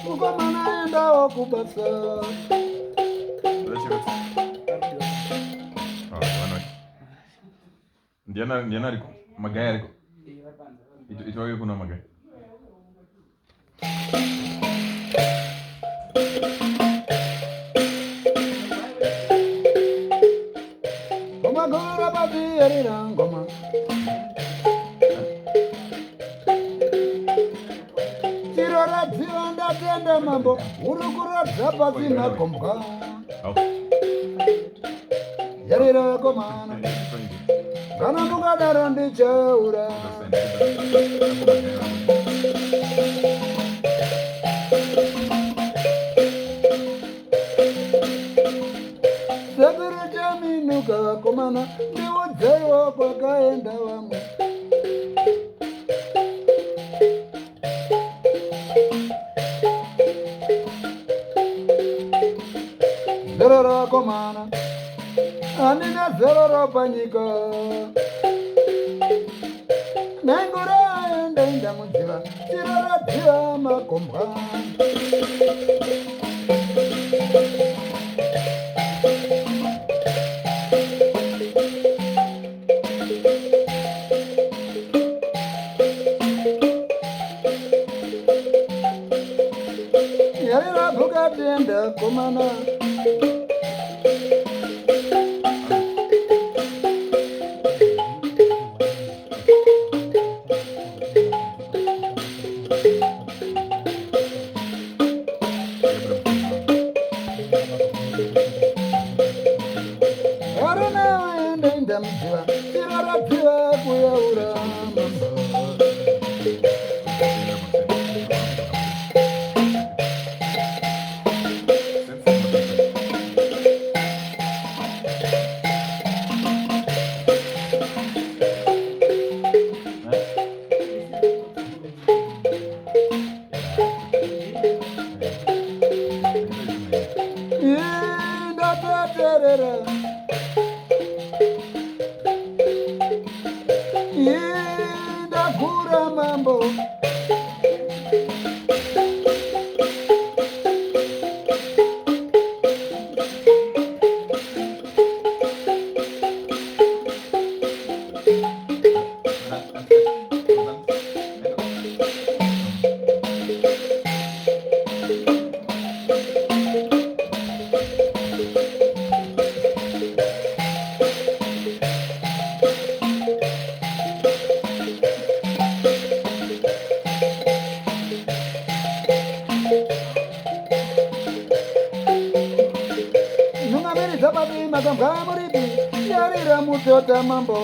Mukomana enda wakubasa. Ndiana riko Magaya riko. Itwaye kuna Magaya. Ngoma gora babi yarira ngoma. Tirora tivanda tende mambo. Urukura dzapa zina komka. Yarira komana. Kana mukadaro ndichaura. Sabira jaminuka komana. Ndiwodzaiwa kwakaenda vamwe. Zerora komana. Anina zerora panyika. Nengura enda mudziva. Tirora dziva makombwa. Yarira Bukatiende komana. Yarina enda mudziva. Tirora dziva kuyaura mamba. Inda taterera. Inda kura mambo. Zababi magamba muribi. Yarira mutota mambo.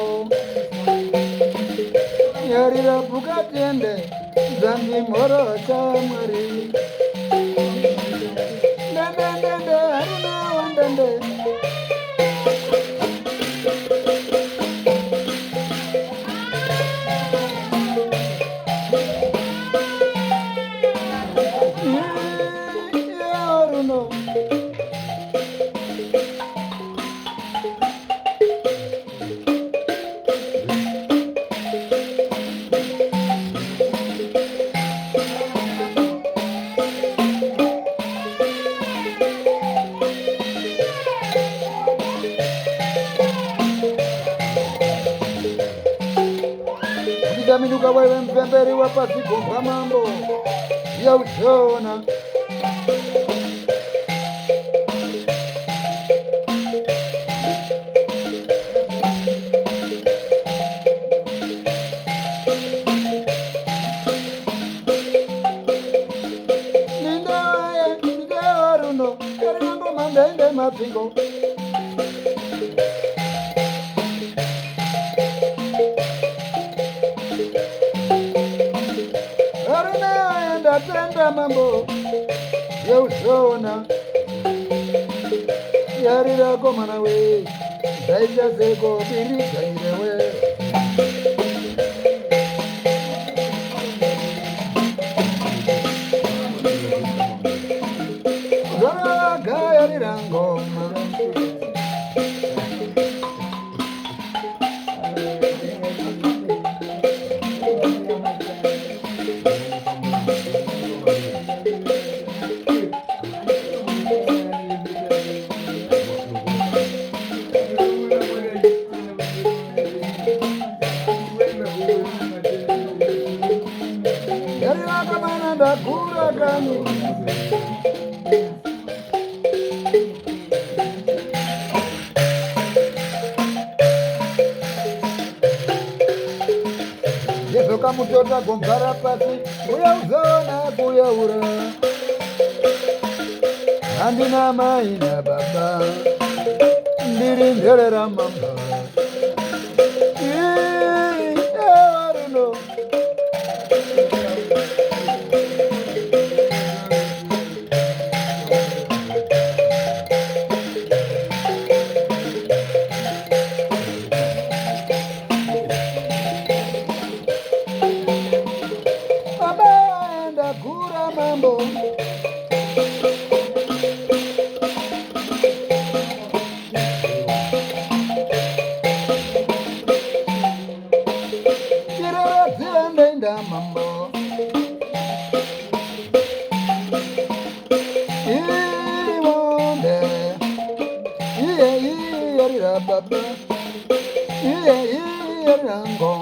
Yarira Bukatiende. Zambi moro chamari. Dende haruna wandende. Yaruno. Kaminuka wewe mpemberi wa pasiko kwa mambo ya ushona. Nindaye runo, karimango mandende mapingo. Tenda mambo ya ushona. Yarira komana we. Daija zeko biri kaire we. Zara gaya rirango. Sani. Yesu kamutota gombara pasi, uya uzona kuya ura. Andina maina baba, ndiri nderera mamba. Ewaruno. Mambo kirara zirandenda mambo iwonde iye rira baba iye rira ngo